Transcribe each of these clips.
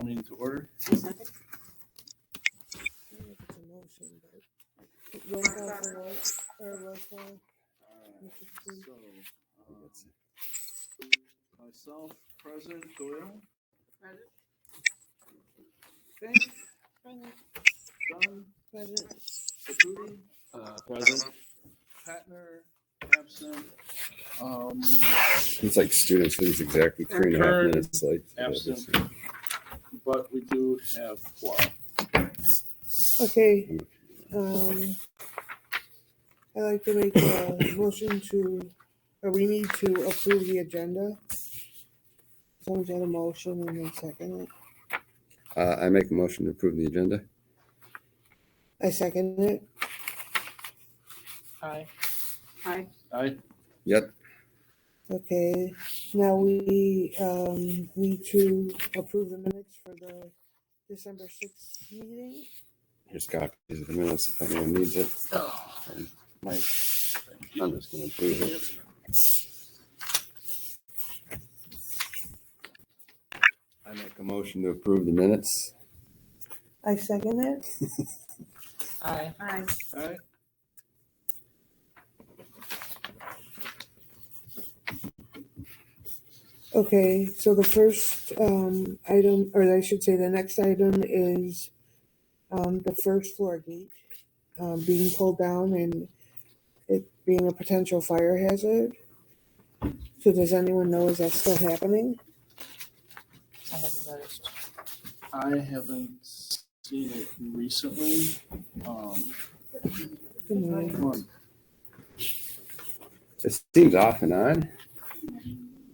Meeting to order. It's a motion, but roll call for what? Or roll call? Myself, President Doyle. Present. Fink. Present. Dunn. Present. Caputi. Present. Patner. Absent. It's like students lose exactly 3.5 minutes late. Absent. But we do have quorum. Okay, I'd like to make a motion or we need to approve the agenda. Someone's got a motion and then second it. I make a motion to approve the agenda. I second it. Aye. Aye. Aye. Yep. Okay, now we need to approve the minutes for the December 6th meeting. Here's copies of the minutes if anyone needs it. And Mike, I'm just going to approve it. I make a motion to approve the minutes. I second it. Aye. Aye. Aye. Okay, so the first item, or I should say the next item is the first floor gate being pulled down and it being a potential fire hazard. So does anyone know, is that still happening? I haven't noticed. I haven't seen it recently. Good morning. It seems off and on.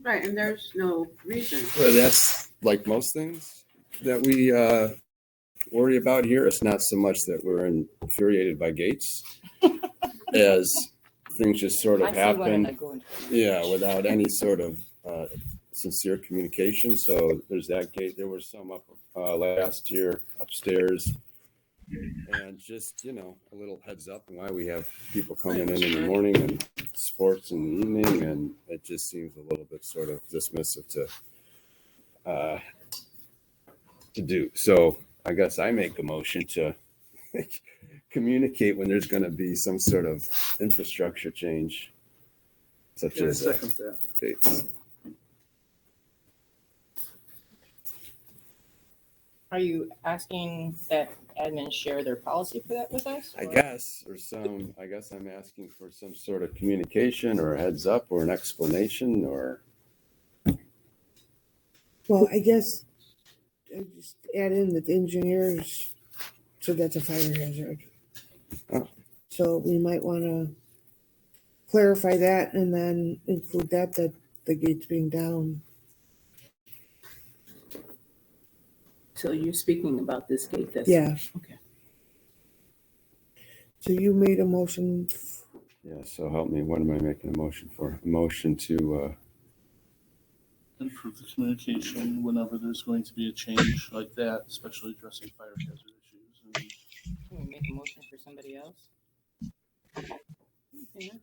Right, and there's no reason. Well, that's like most things that we worry about here. It's not so much that we're infuriated by gates as things just sort of I see one and I happen. go into Yeah, without any sort of sincere communication. So there's that gate. There was some up last year upstairs. And just, a little heads up on why we have people coming in the morning and sports in the evening. And it just seems a little bit sort of dismissive to do. So I guess I make a motion to communicate when there's going to be some sort of infrastructure change, such as Second that. gates. Are you asking that admin share their policy for that with us? I guess I'm asking for some sort of communication or a heads up or an explanation or. Well, I guess I just add in that the engineers said that's a fire hazard. Oh. So we might want to clarify that and then include that the gate's being down. So you're speaking about this gate that's... Yeah. Okay. So you made a motion. Yeah, so help me. What am I making a motion for? A motion to Improve the communication whenever there's going to be a change like that, especially addressing fire hazard issues. And Can we make a motion for somebody else? Yeah.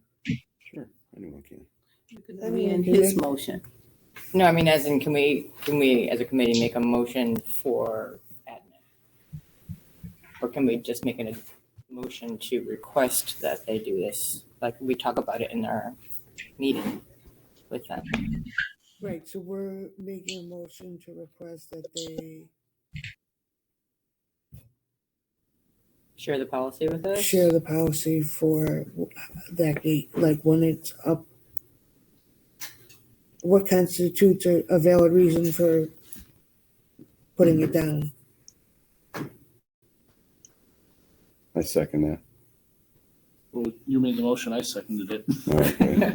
sure, anyone can. You could amend his motion. No, I mean, as in, can we as a committee make a motion for admin? Or can we just make a motion to request that they do this? Like we talk about it in our meeting with them. Right, so we're making a motion to request that they Share the policy with us? share the policy for that gate, like when it's up. What constitutes a valid reason for putting it down? I second that. well, you made the motion, I seconded it. Okay.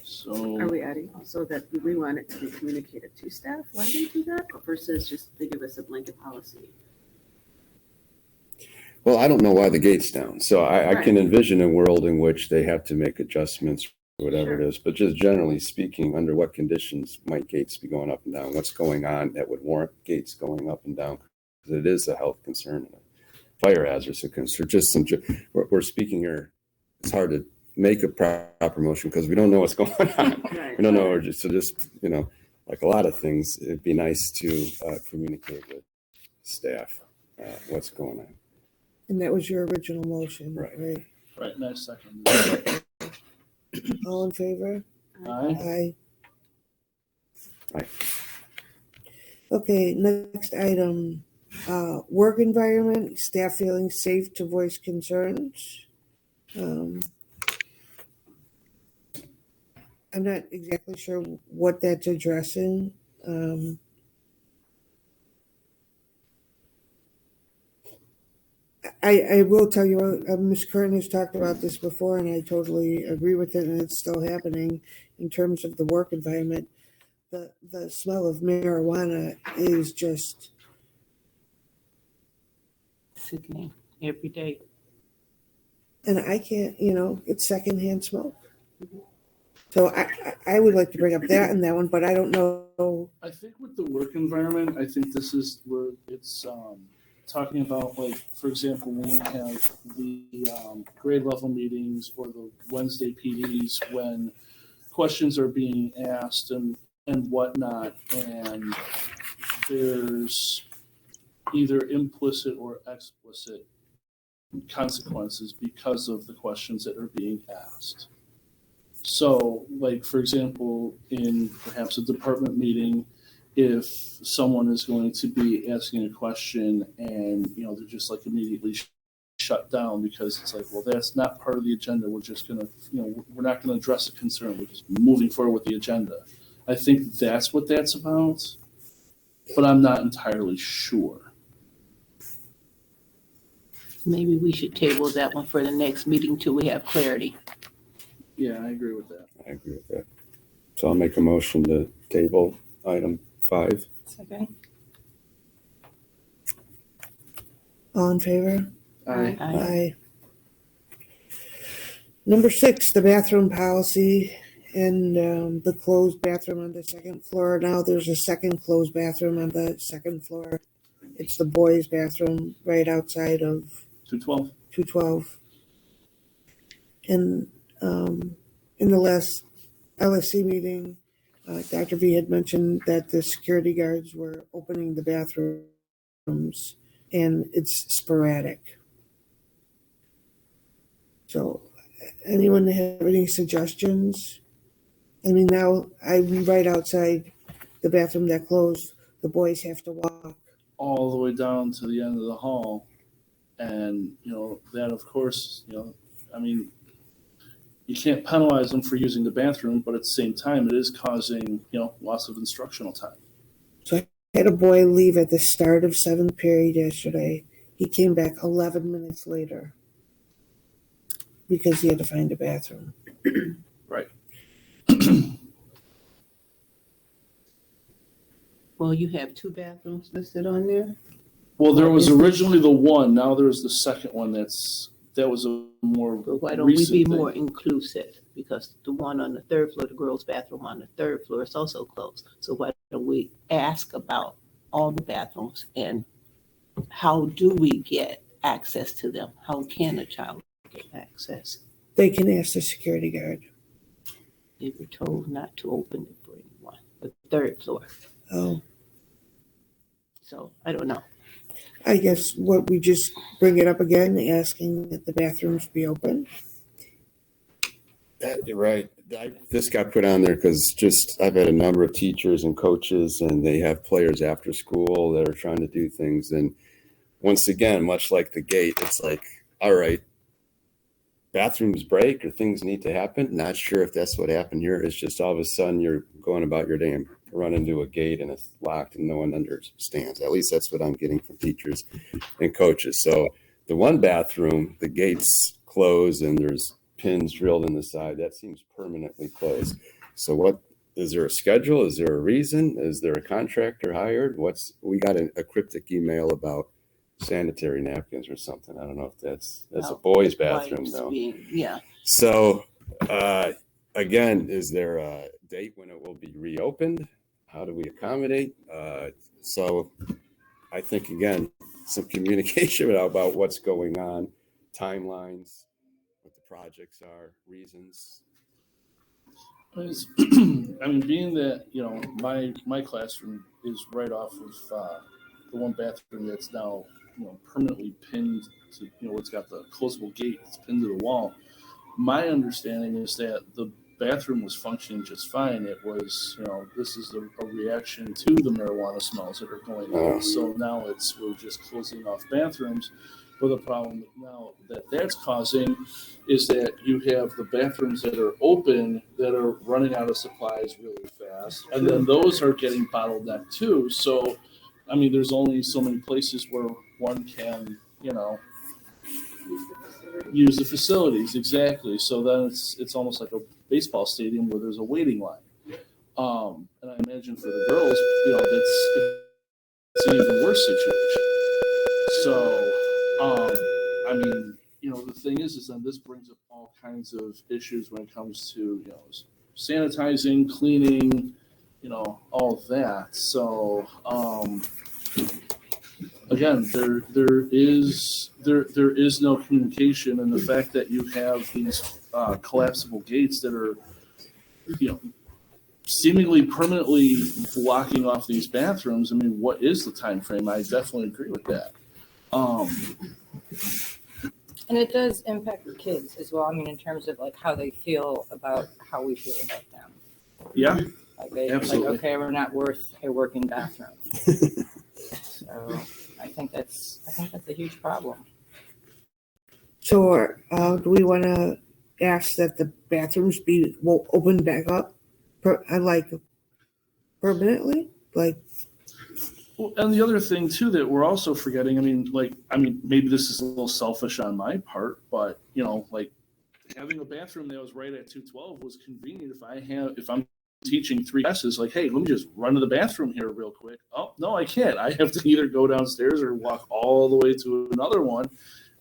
So Are we adding also that we want it to be communicated to staff when they do that versus just they give us a blanket policy? Well, I don't know why the gate's down. So I Right. can envision a world in which they have to make adjustments, whatever Sure. it is. But just generally speaking, under what conditions might gates be going up and down? What's going on that would warrant gates going up and down? Because it is a health concern and a fire hazard. So just we're speaking here. It's hard to make a proper motion because we don't know what's going on. Right. We don't know, or just like a lot of things, it'd be nice to communicate with staff what's going on. And that was your original motion, Right. right? Right, nice second. All in favor? Aye. Aye. Okay, next item, work environment, staff feeling safe to voice concerns. I'm not exactly sure what that's addressing. I will tell you, Ms. Curtin has talked about this before, and I totally agree with it, and it's still happening in terms of the work environment. The smell of marijuana is just Sickening every day. and I can't, it's secondhand smoke. So I would like to bring up that and that one, but I don't know. I think with the work environment, I think this is where it's talking about, like, for example, when we have the grade level meetings or the Wednesday PDs, when questions are being asked and whatnot, and there's either implicit or explicit consequences because of the questions that are being asked. So, like, for example, in perhaps a department meeting, if someone is going to be asking a question and, they're just like immediately shut down because it's like, well, that's not part of the agenda. We're just going to, we're not going to address the concern. We're just moving forward with the agenda. I think that's what that's about, but I'm not entirely sure. Maybe we should table that one for the next meeting till we have clarity. Yeah, I agree with that. I agree with that. So I'll make a motion to table item 5. Second. All in favor? Aye. Aye. Number 6, the bathroom policy and the closed bathroom on the second floor. Now there's a second closed bathroom on the second floor. It's the boys' bathroom right outside of 212. 212. And in the last LSC meeting, Dr. V had mentioned that the security guards were opening the bathrooms, and it's sporadic. So, anyone have any suggestions? I mean, now I'm right outside the bathroom that closed. The boys have to walk. All the way down to the end of the hall. And, that, of course, I mean, you can't penalize them for using the bathroom, but at the same time, it is causing, loss of instructional time. So I had a boy leave at the start of 7th period yesterday. He came back 11 minutes later because he had to find a bathroom. Right. Well, you have 2 bathrooms listed on there. Well, there was originally the one. Now there's the second one. That was a more But why don't we recent be thing. more inclusive? Because the one on the 3rd floor, the girls' bathroom on the 3rd floor is also closed. So why don't we ask about all the bathrooms and how do we get access to them? How can a child get access? They can ask the security guard. They were told not to open it for anyone, the 3rd floor. Oh, So I don't know. I guess what we just bring it up again, asking that the bathrooms be open. You're right. This got put on there because I've had a number of teachers and coaches, and they have players after school that are trying to do things. And once again, much like the gate, it's like, all right, bathrooms break or things need to happen. Not sure if that's what happened here. It's just all of a sudden you're going about your day and run into a gate and it's locked and no one understands. At least that's what I'm getting from teachers and coaches. So the one bathroom, the gates close and there's pins drilled in the side. That seems permanently closed. So is there a schedule? Is there a reason? Is there a contractor hired? We got a cryptic email about sanitary napkins or something. I don't know if that's a boys' bathroom though. Yeah. So again, is there a date when it will be reopened? How do we accommodate? So I think, again, some communication about what's going on, timelines, what the projects are, reasons. I mean, being that, you know, my classroom is right off of the one bathroom that's now, you know, permanently pinned to, you know, it's got the closable gate that's pinned to the wall. My understanding is that the bathroom was functioning just fine. It was, you know, this is a reaction to the marijuana smells that are going on. So now we're just closing off bathrooms. But the problem now that that's causing is that you have the bathrooms that are open that are running out of supplies really fast. And then those are getting bottlenecked too. So, I mean, there's only so many places where one can, you know, use the facilities. Exactly. So then it's almost like a baseball stadium where there's a waiting line. And I imagine for the girls, you know, it's an even worse situation. So, I mean, you know, the thing is then this brings up all kinds of issues when it comes to, you know, sanitizing, cleaning, you know, all of that. So, again, there is no communication, and the fact that you have these collapsible gates that are, you know, seemingly permanently blocking off these bathrooms. I mean, what is the time frame? I definitely agree with that. And it does impact the kids as well. I mean, in terms of like how they feel about how we feel about them. Yeah, Like they absolutely. like, okay, we're not worth a working bathroom. So I think that's a huge problem. So, do we want to ask that the bathrooms be opened back up, like permanently? Like, Well, and the other thing too that we're also forgetting, I mean, maybe this is a little selfish on my part, but you know, like having a bathroom that was right at 212 was convenient. If I'm teaching 3 classes, like, hey, let me just run to the bathroom here real quick. Oh no, I can't. I have to either go downstairs or walk all the way to another one,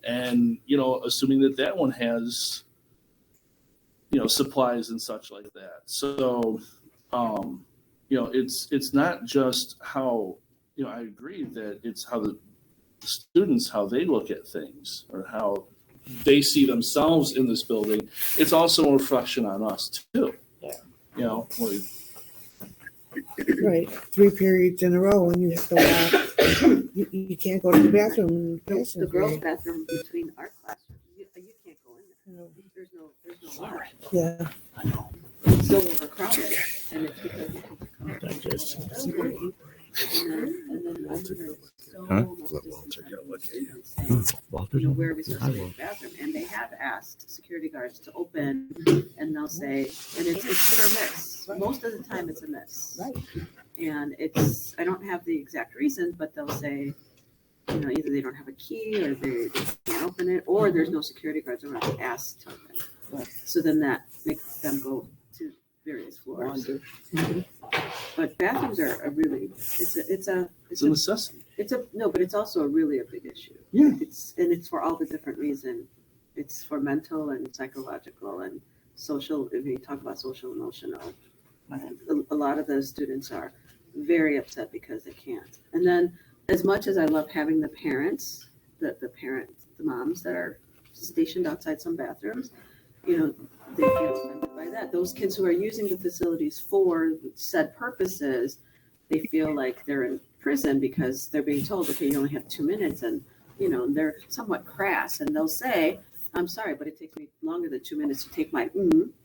and you know, assuming that one has, you know, supplies and such like that. So, you know, it's not just how, you know, I agree that it's how the students, how they look at things or how they see themselves in this building. It's also a reflection on us too. Yeah. You know, like, right, 3 periods in a row and you have to walk. You can't go to the bathroom. The girls' bathroom between our classrooms, you can't go in there. No. There's no water. Yeah. It's so overcrowded, and it's because and then I hear so much you know, where are we supposed to use the bathroom? And they have asked security guards to open, and they'll say, and it's hit or miss. Most of the time, it's a miss. Right. And I don't have the exact reason, but they'll say, you know, either they don't have a key or they can't open it, or there's no security guards around to ask to open. Right. So then that makes them go to various floors. But bathrooms are a really, it's a necessity. but it's also really a big issue. Yeah. It's for all the different reasons. It's for mental and psychological and social. If you talk about social emotional, a lot of those students are very upset because they can't. And then, as much as I love having the parents, the moms that are stationed outside some bathrooms, you know, they feel offended by that. Those kids who are using the facilities for said purposes, they feel like they're in prison because they're being told, okay, you only have 2 minutes, and you know, they're somewhat crass, and they'll say, I'm sorry, but it takes me longer than 2 minutes to take my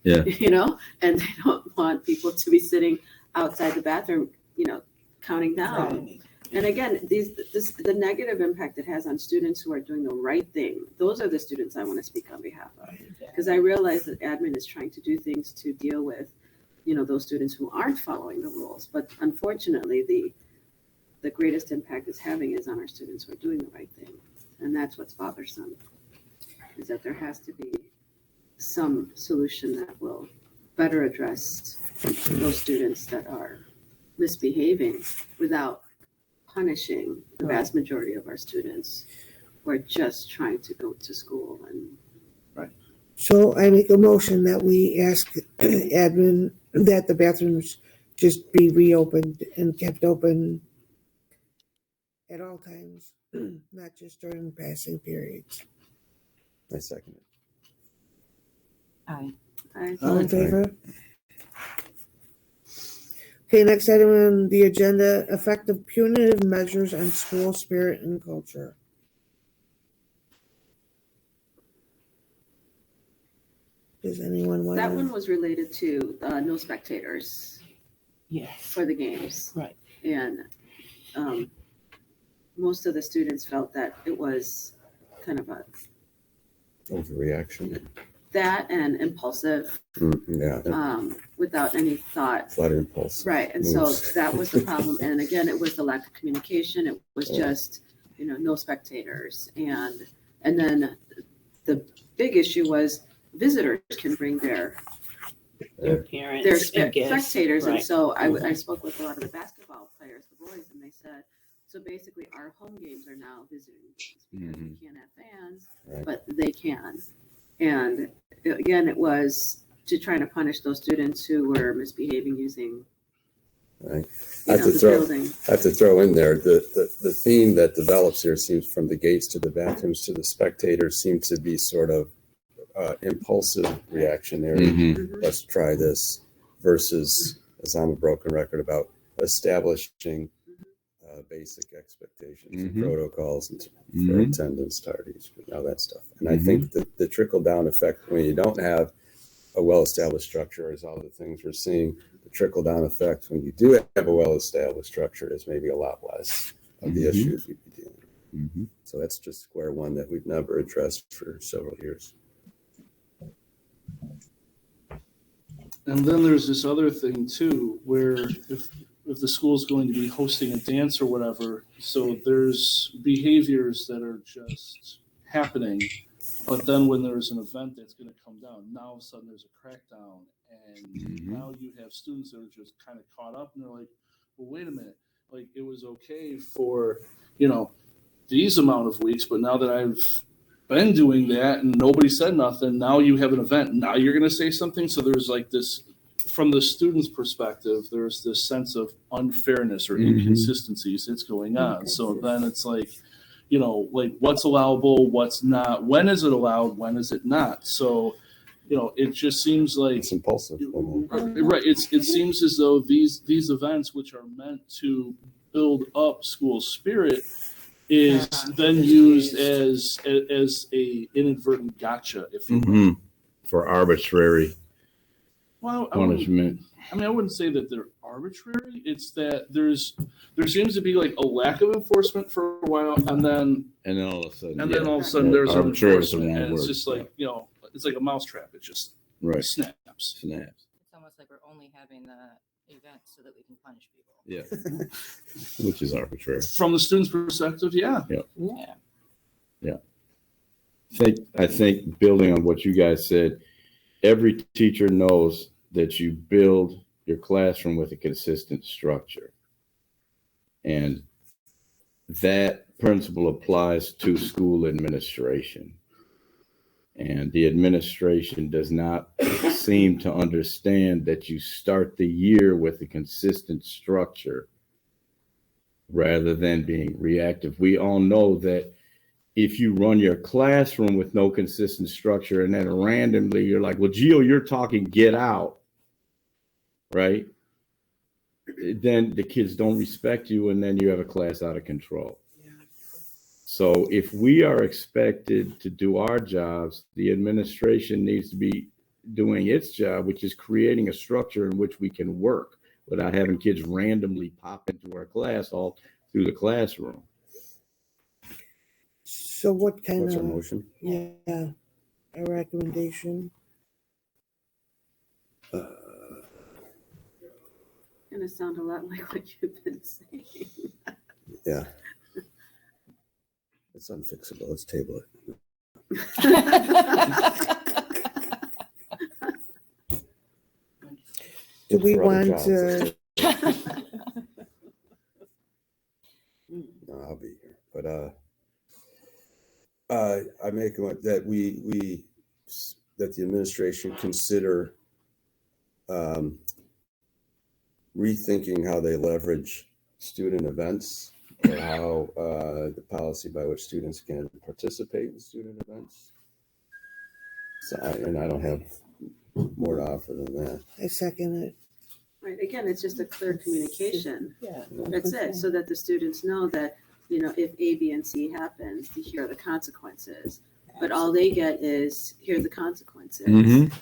Yeah. you know, and they don't want people to be sitting outside the bathroom, you know, counting down. Right. And again, the negative impact it has on students who are doing the right thing. Those are the students I want to speak on behalf of, because I realize that admin is trying to do things to deal with, you know, those students who aren't following the rules. But unfortunately, the greatest impact it's having is on our students who are doing the right thing, and that's what's bothersome. Is that there has to be some solution that will better address those students that are misbehaving without punishing the vast majority of our students who are just trying to go to school. And So I make a motion that we ask admin that the bathrooms just be reopened and kept open at all times, not just during passing periods. I second it. I, All in favor? Okay, next item on the agenda, effect of punitive measures on school spirit and culture. Does anyone want that one was related to no spectators Yes. for the games. Right. And most of the students felt that it was kind of a Overreaction. that and impulsive, Yeah. without any thought. A lot of impulse. Right, and moves. so that was the problem. And again, it was the lack of communication. It was Yeah. just, no spectators. And then the big issue was visitors can bring their Their parents and guests. spectators. And Right. so I spoke with a lot of the basketball players, the boys, and they said, so basically our home games are now visiting games because we can't have fans, Right. but they can. And again, it was to try to punish those students who were misbehaving using Right. the building. I have to throw in there the theme that develops here seems from the gates to the bathrooms to the spectators seems to be sort of impulsive reactionary. Mhm. Let's try this versus, as I'm a broken record about establishing basic expectations and protocols and for attendance, tardies, all that stuff. And I think that the trickle down effect when you don't have a well-established structure is all the things we're seeing. The trickle down effect when you do have a well-established structure is maybe a lot less of the issues we'd be dealing with. So that's just square one that we've never addressed for several years. And then there's this other thing too, where if the school's going to be hosting a dance or whatever, so there's behaviors that are just happening, but then when there's an event that's going to come down, now all of a sudden there's a crackdown, and now you have students that are just kind of caught up, and they're like, well, wait a minute, like it was okay for, these amount of weeks, but now that I've been doing that and nobody said nothing, now you have an event, now you're going to say something. So there's like this, from the student's perspective, there's this sense of unfairness or inconsistencies that's going on. So then it's like, like what's allowable, what's not, when is it allowed, when is it not? So, it just seems like It's impulsive. right. It seems as though these events, which are meant to build up school spirit, is then used as a inadvertent gotcha, if you will. For arbitrary Well, punishment. I wouldn't say that they're arbitrary. It's that there seems to be like a lack of enforcement for a while, and then All of a sudden, all of a sudden there's an arbitrary is the enforcement, wrong and it's word. just like it's like a mousetrap. It just right. snaps. Snaps. It's almost like we're only having the event so that we can punish people. Yeah. Which is arbitrary. From the student's perspective, yeah. I think building on what you guys said, every teacher knows that you build your classroom with a consistent structure. And that principle applies to school administration. And the administration does not seem to understand that you start the year with a consistent structure rather than being reactive. We all know that if you run your classroom with no consistent structure and then randomly you're like, well, Gio, you're talking, get out, right? Then the kids don't respect you and then you have a class out of control. So if we are expected to do our jobs, the administration needs to be doing its job, which is creating a structure in which we can work without having kids randomly pop into our class all through the classroom. So what kind What's our of, motion? a recommendation? Gonna sound a lot like what you've been saying. Yeah. It's unfixable. Let's table it. Do we For other want jobs. to, No, I'll be here. But I make that that the administration consider rethinking how they leverage student events or how the policy by which students can participate in student events. So I don't have more to offer than that. I second it. Right, again, it's just a clear communication. Yeah. That's it, so that the students know that, if A, B, and C happens, here are the consequences. But all they get is, here are the consequences.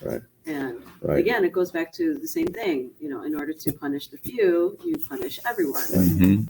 Right. And Right. again, it goes back to the same thing, in order to punish the few, you punish everyone. Mhm.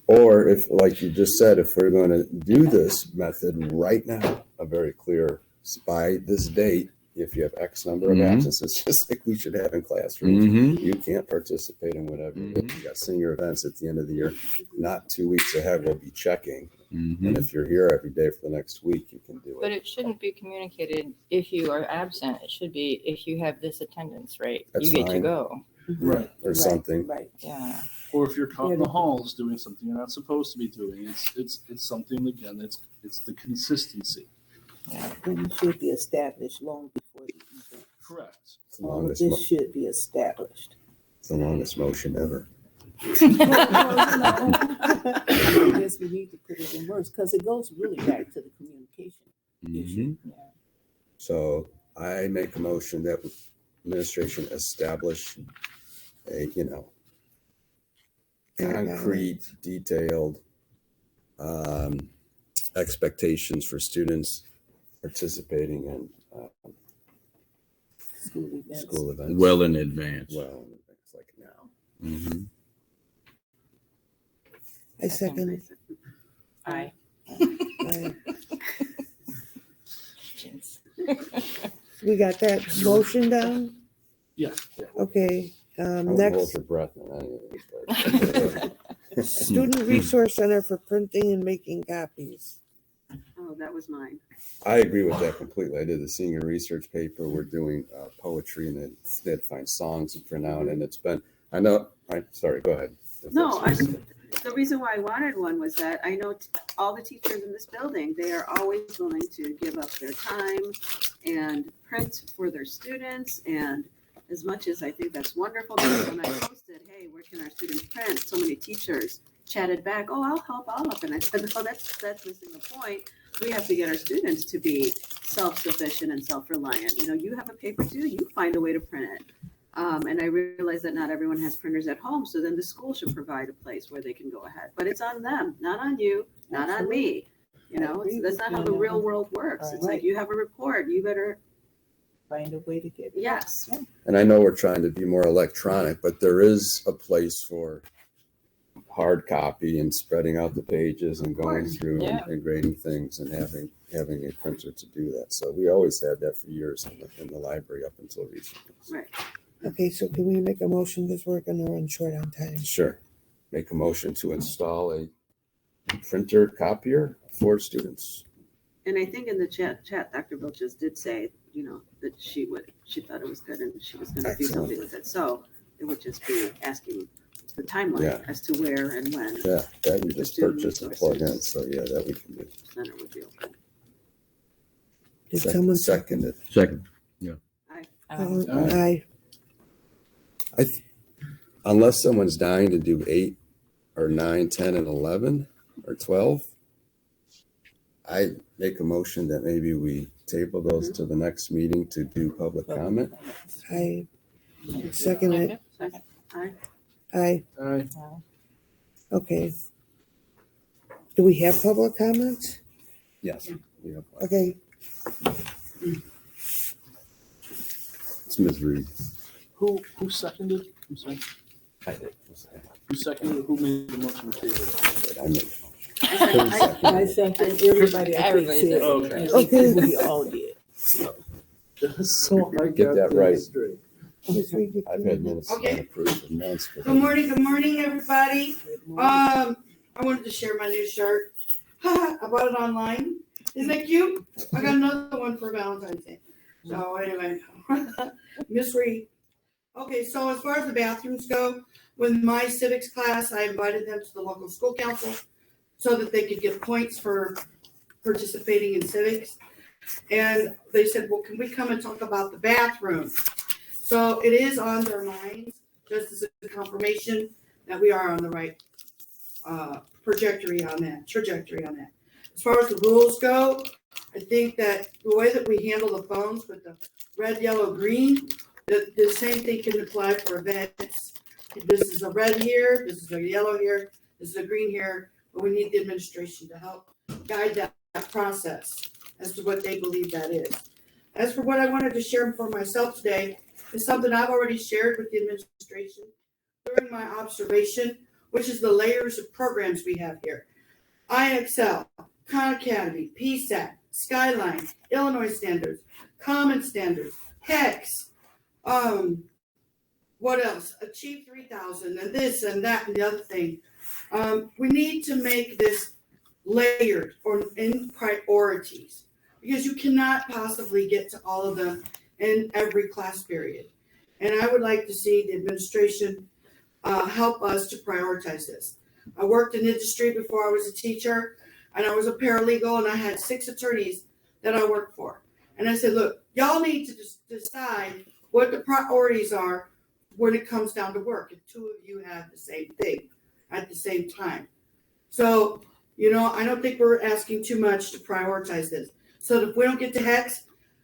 Or if, like you just said, if we're going to do this method right now, a very clear, by this date, if you have X number of Mhm. absences, just like we should have in classrooms, Mhm. you can't participate in whatever. Mhm. You got senior events at the end of the year, not 2 weeks ahead, we'll be checking. Mhm. And if you're here every day for the next week, you can do But it. it shouldn't be communicated if you are absent. It should be if you have this attendance rate, That's you get to fine. go. Right. Or something. Right. Yeah. Or if you're caught in the halls doing something you're not supposed to be doing, it's something, again, it's the consistency. And it should be established long before the event. Correct. It's the All of longest, this should be established. it's the longest motion ever. Yes, we need to put it in words because it goes really back to the communication issue. Mhm. So I make a motion that administration establish a, concrete, detailed expectations for students participating in School events. school events. Well in advance. Well, it's like now. Mhm. I second it. Aye. Aye. We got that motion down? Yeah. Okay, I wouldn't hold next, your breath on any of these. but- Student Resource Center for printing and making copies. Oh, that was mine. I agree with that completely. I did the senior research paper. We're doing poetry, and then they had to find songs to print out. And it's been, sorry, go ahead. No, the reason why I wanted one was that I know all the teachers in this building, they are always willing to give up their time and print for their students. And as much as I think that's wonderful, because when I posted, hey, where can our students print? So many teachers chatted back, oh, I'll help. And I said, no, that's missing the point. We have to get our students to be self-sufficient and self-reliant. You have a paper too, you find a way to print it. And I realize that not everyone has printers at home, so then the school should provide a place where they can go ahead. But it's on them, not on you, not on me. That's not how the real world works. It's like you have a report, you better, Find a way to get it. yes. And I know we're trying to be more electronic, but there is a place for hard copy and spreading out the pages and going through Yeah. and grading things and having a printer to do that. So we always had that for years in the library up until recently. Right. Okay, so can we make a motion because we're gonna run short on time? Sure. Make a motion to install a printer copier for students. And I think in the chat, Dr. Vilchez did say, that she thought it was good and she was going to do Excellent. something with it. So it would just be asking the timeline Yeah. as to where and when Yeah, that you just student purchased and plug in. resources. So yeah, that we can do. center would be open. Did someone Second it. Second. Aye. Unless someone's dying to do 8 or 9, 10, and 11 or 12, I make a motion that maybe we table those to the next meeting to do public comment. I second it. Second. Aye. Aye. Okay. Do we have public comments? Yes. Yeah. Okay, It's Ms. Reed. Who seconded? I'm sorry. I did. Who seconded? Who made the motion to table? I made it. I think everybody, I think, Everybody said, said okay. Okay. we all did. So I Get got that this right. straight. Ms. Reed, you I've can- had minutes Okay. unapproved for months. Good morning, everybody. I wanted to share my new shirt. I bought it online. Isn't it cute? I got another one for Valentine's Day. So anyway, Miss Reed. Okay, so as far as the bathrooms go, with my civics class, I invited them to the local school council so that they could get points for participating in civics. And they said, well, can we come and talk about the bathroom? So it is on their minds, just as a confirmation that we are on the right trajectory on that. As far as the rules go, I think that the way that we handle the phones with the red, yellow, green, the same thing can apply for events. This is a red here, this is a yellow here, this is a green here, but we need the administration to help guide that process as to what they believe that is. As for what I wanted to share for myself today, is something I've already shared with the administration during my observation, which is the layers of programs we have here. IXL, Khan Academy, PSAT, Skyline, Illinois Standards, Common Standards, HEX, what else? Achieve 3000 and this and that and the other thing. We need to make this layered or in priorities because you cannot possibly get to all of them in every class period. And I would like to see the administration help us to prioritize this. I worked in industry before I was a teacher, and I was a paralegal, and I had 6 attorneys that I worked for. And I said, look, y'all need to decide what the priorities are when it comes down to work. If 2 of you have the same thing at the same time. So, I don't think we're asking too much to prioritize this. So if we don't get to HEX,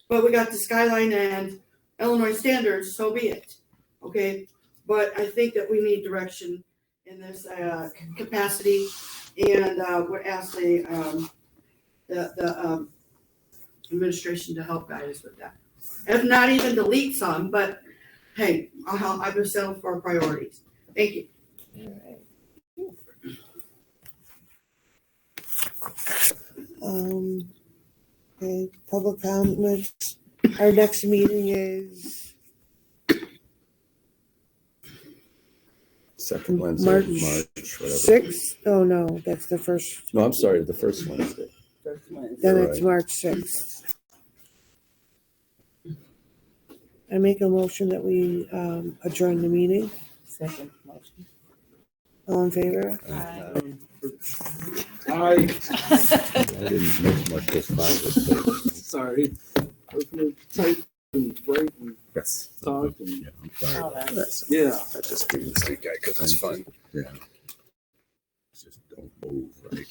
but we got the Skyline and Illinois Standards, so be it. Okay. But I think that we need direction in this capacity, and would ask the administration to help guide us with that. If not even delete some, but hey, I've been settled for priorities. Thank you. Okay, public comments. Our next meeting is Second Wednesday, March March, whatever. 6th. Oh no, that's the first. No, I'm sorry, the first Wednesday. Then You're it's right. March 6th. I make a motion that we adjourn the meeting. Second motion. All in favor? I I didn't miss much this time. sorry. I was gonna type and write and Yes. talk and Yeah, I'm sorry. Oh, that's- yeah. I just do this guy because it's fun. Yeah. Just don't move, right?